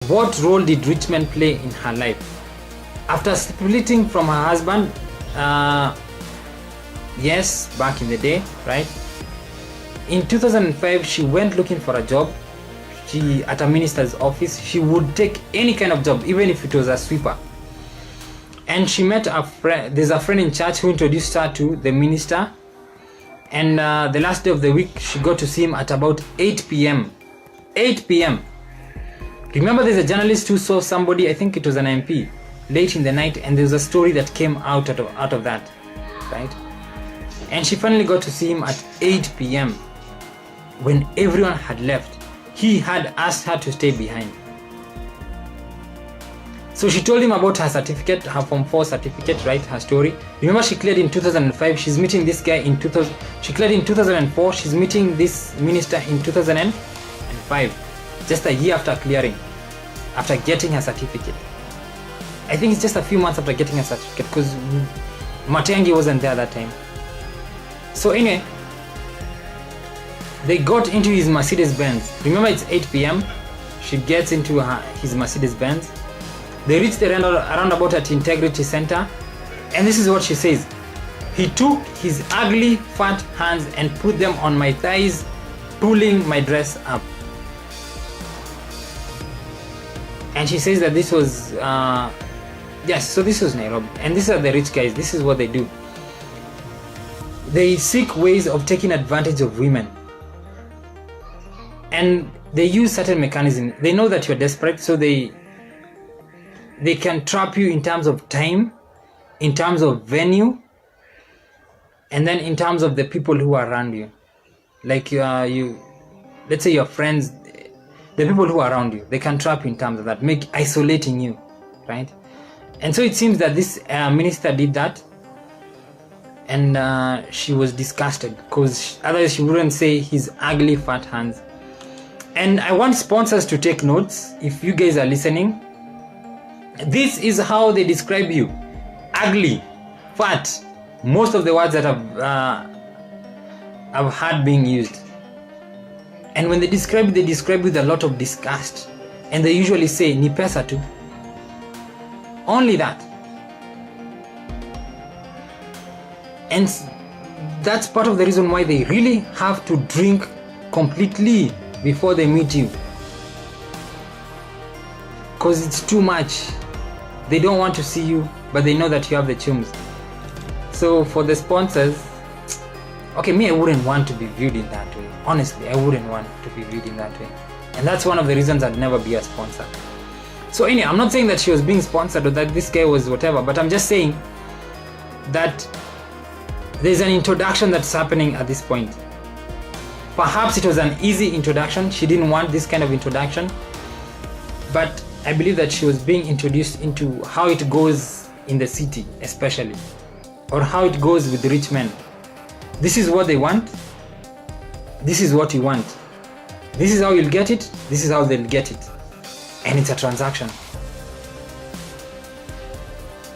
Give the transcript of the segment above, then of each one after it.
what role did rich men play in her life? After splitting from her husband, yes, back in the day, right? In 2005, she went looking for a job. She at a minister's office. She would take any kind of job, even if it was a sweeper. And she met a friend. There's a friend in church who introduced her to the minister. And the last day of the week, she got to see him at about 8 p.m. 8 p.m. Remember, there's a journalist who saw somebody, I think it was an MP, late in the night, and there's a story that came out of that, right? And she finally got to see him at 8 p.m. when everyone had left. He had asked her to stay behind. So she told him about her certificate, her Form 4 certificate, right? Her story. Remember, she cleared in 2005. She's meeting this guy in 2000. She cleared in 2004. She's meeting this minister in 2005, just a year after clearing, after getting her certificate. I think it's just a few months after getting her certificate, because Matiang'i wasn't there that time. So anyway, they got into his Mercedes-Benz. Remember, it's 8 p.m. She gets into his Mercedes-Benz. They reached around about at Integrity Center, and this is what she says. He took his ugly fat hands and put them on my thighs, pulling my dress up. And she says that this was yes, so this was Nairobi, and these are the rich guys. This is what they do. They seek ways of taking advantage of women, and they use certain mechanisms. They know that you're desperate, so they can trap you in terms of time, in terms of venue, and then in terms of the people who are around you. Like let's say your friends, the people who are around you, they can trap you in terms of that, isolating you, right? And so it seems that this minister did that, and she was disgusted, because otherwise she wouldn't say his ugly fat hands. And I want sponsors to take notes. If you guys are listening, this is how they describe you: ugly, fat. Most of the words that I've heard being used. And when they describe with a lot of disgust, and they usually say ni pesa tu. Only that. And that's part of the reason why they really have to drink completely before they meet you, because it's too much. They don't want to see you, but they know that you have the chums. So for the sponsors, okay, me, I wouldn't want to be viewed in that way. Honestly, I wouldn't want to be viewed in that way. And that's one of the reasons I'd never be a sponsor. So anyway, I'm not saying that she was being sponsored or that this guy was whatever, but I'm just saying that there's an introduction that's happening at this point. Perhaps it was an easy introduction. She didn't want this kind of introduction, but I believe that she was being introduced into how it goes in the city, especially, or how it goes with rich men. This is what they want. This is what you want. This is how you'll get it. This is how they'll get it. And it's a transaction.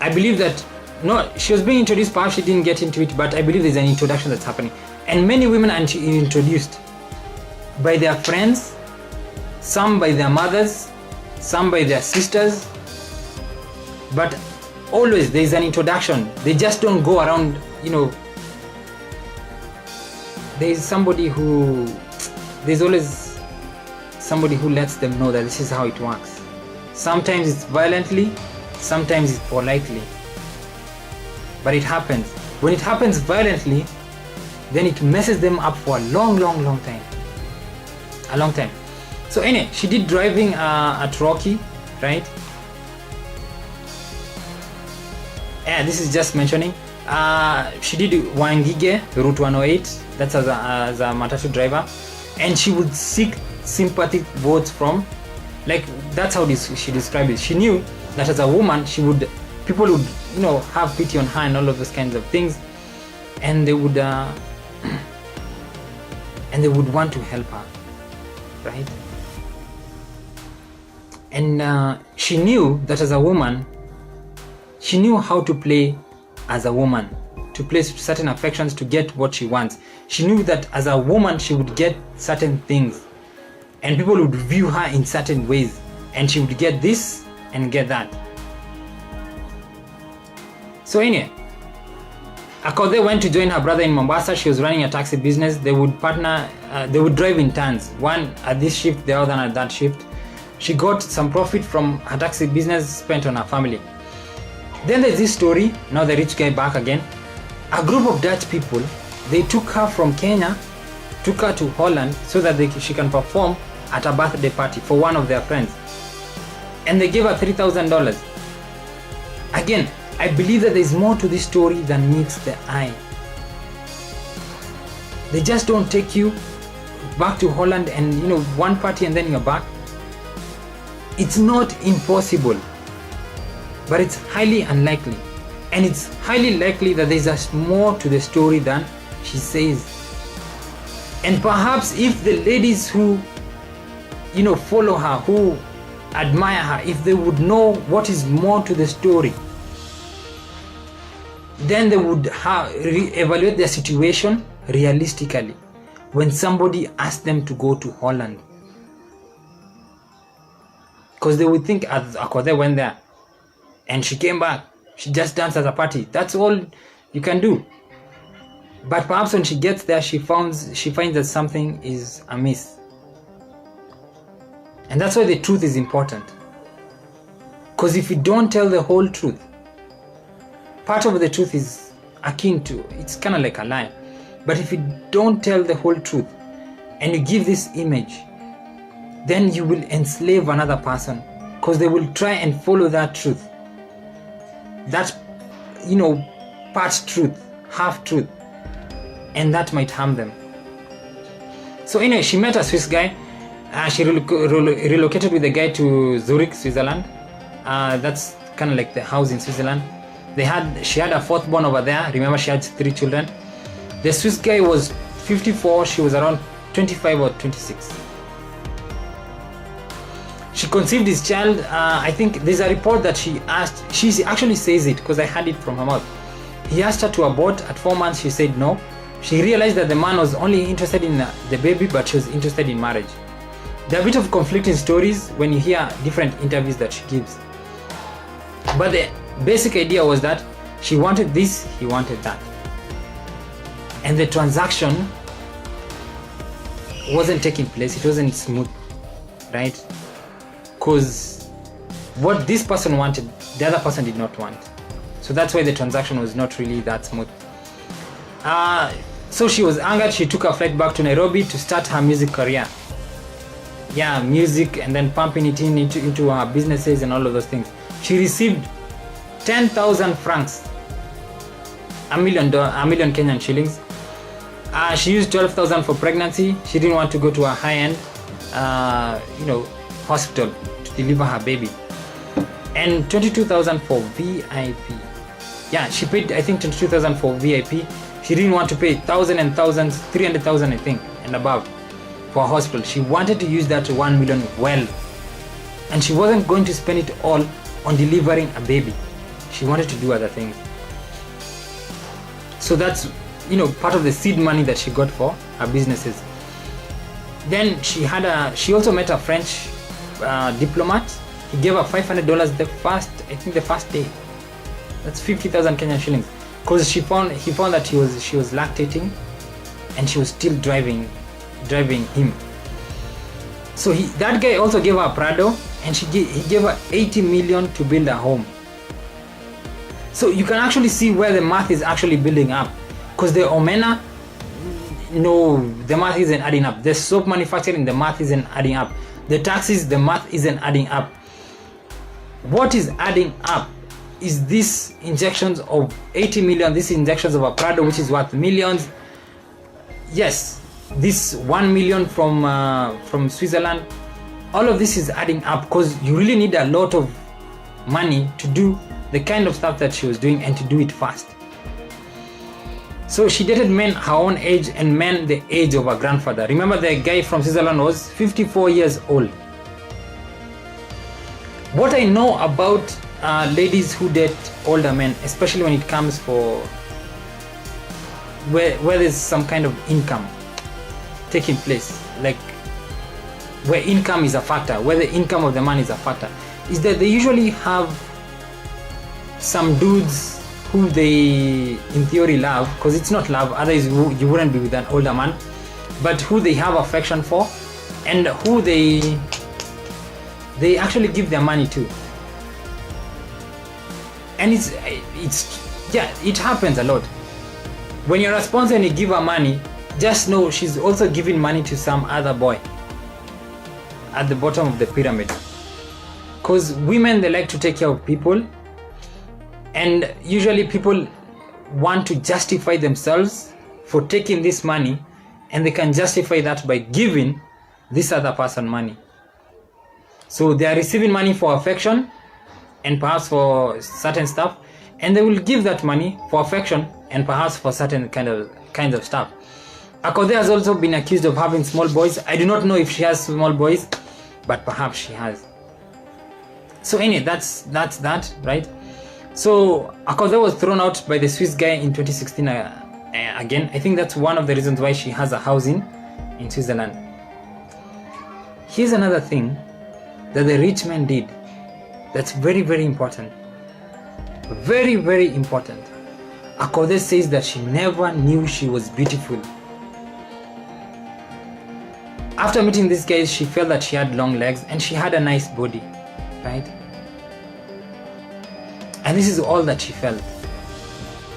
I believe that, no, she was being introduced, perhaps she didn't get into it, but I believe there's an introduction that's happening. And many women are introduced by their friends, some by their mothers, some by their sisters, but always there's an introduction. They just don't go around, there's always somebody who lets them know that this is how it works. Sometimes it's violently, sometimes it's politely, but it happens. When it happens violently, then it messes them up for a long time. A long time. So anyway, she did driving at Rocky, right? Yeah, this is just mentioning. She did Wangige, Route 108, that's as a matatu driver, and she would seek sympathy votes from, like, that's how she described it. She knew that as a woman, people would, have pity on her and all of those kinds of things, and they would want to help her, right? And she knew that as a woman, she knew how to play as a woman, to play certain affections to get what she wants. She knew that as a woman, she would get certain things, and people would view her in certain ways. and she would get this and get that. So anyway, Akothee went to join her brother in Mombasa. She was running a taxi business. They would partner, they would drive in turns, one at this shift, the other at that shift. She got some profit from her taxi business spent on her family. Then there's this story, now the rich guy back again. A group of Dutch people, they took her from Kenya, took her to Holland so that she can perform at a birthday party for one of their friends. And they gave her $3,000. Again, I believe that there is more to this story than meets the eye. They just don't take you back to Holland and one party and then you're back. It's not impossible, but it's highly unlikely. And it's highly likely that there's just more to the story than she says. And perhaps if the ladies who follow her, who admire her, if they would know what is more to the story, then they would evaluate their situation realistically when somebody asked them to go to Holland. Because they would think, as Akothee went there and she came back, she just danced at a party. That's all you can do. But perhaps when she gets there, she finds that something is amiss. And that's why the truth is important. Because if you don't tell the whole truth, part of the truth is akin to, it's kind of like a lie. But if you don't tell the whole truth and you give this image, then you will enslave another person, because they will try and follow that truth. That, part truth, half truth, and that might harm them. So anyway, she met a Swiss guy. She relocated with the guy to Zurich, Switzerland. That's kind of like the house in Switzerland. She had a fourth born over there. Remember, she had 3 children. The Swiss guy was 54. She was around 25 or 26. She conceived his child. I think there's a report that she actually says it, because I heard it from her mouth. He asked her to abort. At 4 months, she said no. She realized that the man was only interested in the baby, but she was interested in marriage. There are a bit of conflicting stories when you hear different interviews that she gives. But the basic idea was that she wanted this, he wanted that. And the transaction wasn't taking place. It wasn't smooth, right? Because what this person wanted, the other person did not want. So that's why the transaction was not really that smooth. So she was angered. She took a flight back to Nairobi to start her music career. Yeah, music, and then pumping it into her businesses and all of those things. She received 10,000 francs, $1 million Kenyan shillings. She used 12,000 for pregnancy. She didn't want to go to a high-end, hospital to deliver her baby. And 22,000 for VIP. Yeah, she paid, I think, 22,000 for VIP. She didn't want to pay thousands and thousands, 300,000, I think, and above for a hospital. She wanted to use that 1 million well. And she wasn't going to spend it all on delivering a baby. She wanted to do other things. So that's, part of the seed money that she got for her businesses. Then she also met a French diplomat. He gave her $500 the first day. That's 50,000 Kenyan shillings. Because he found that she was lactating, and she was still driving him. So that guy also gave her a Prado, and he gave her 80 million to build a home. So you can actually see where the math is actually building up. Because the omena, no, the math isn't adding up. The soap manufacturing, the math isn't adding up. The taxes, the math isn't adding up. What is adding up is these injections of 80 million, these injections of a Prado, which is worth millions. Yes, this 1 million from Switzerland. All of this is adding up, because you really need a lot of money to do the kind of stuff that she was doing, and to do it fast. So she dated men her own age and men the age of her grandfather. Remember, the guy from Switzerland was 54 years old. What I know about ladies who date older men, especially when it comes for where there's some kind of income taking place, like where income is a factor, where the income of the man is a factor, is that they usually have some dudes who they in theory love, because it's not love, otherwise you wouldn't be with an older man, but who they have affection for, and who they actually give their money to. And it's yeah, it happens a lot. When you're a sponsor and you give her money, just know she's also giving money to some other boy at the bottom of the pyramid. Because women, they like to take care of people, and usually people want to justify themselves for taking this money, and they can justify that by giving this other person money. So they are receiving money for affection and perhaps for certain stuff, and they will give that money for affection and perhaps for certain kinds of stuff. Akothee has also been accused of having small boys. I do not know if she has small boys, but perhaps she has. So anyway, that's that, right? So Akothee was thrown out by the Swiss guy in 2016 again. I think that's one of the reasons why she has a house in Switzerland. Here's another thing that the rich man did that's very, very important. Very, very important. Akothee says that she never knew she was beautiful. After meeting these guys, she felt that she had long legs and she had a nice body, right? And this is all that she felt.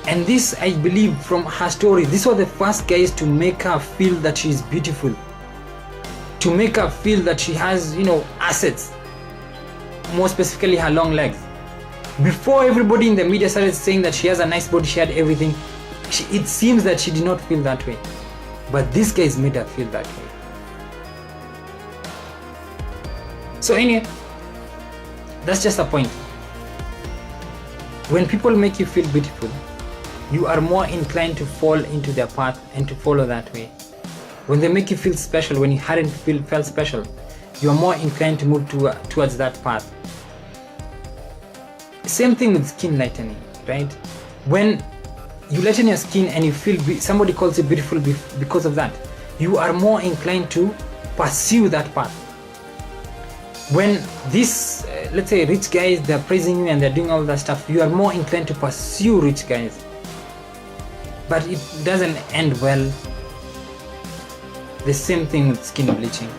And this, I believe, from her story, these were the first guys to make her feel that she is beautiful, to make her feel that she has, assets, more specifically her long legs. Before everybody in the media started saying that she has a nice body, she had everything, it seems that she did not feel that way. But these guys made her feel that way. So anyway, that's just a point. When people make you feel beautiful, you are more inclined to fall into their path and to follow that way. When they make you feel special, when you hadn't felt special, you are more inclined to move towards that path. Same thing with skin lightening, right? When you lighten your skin and you feel somebody calls you beautiful because of that, you are more inclined to pursue that path. When these, let's say, rich guys, they're praising you and they're doing all that stuff, you are more inclined to pursue rich guys. But it doesn't end well. The same thing with skin bleaching.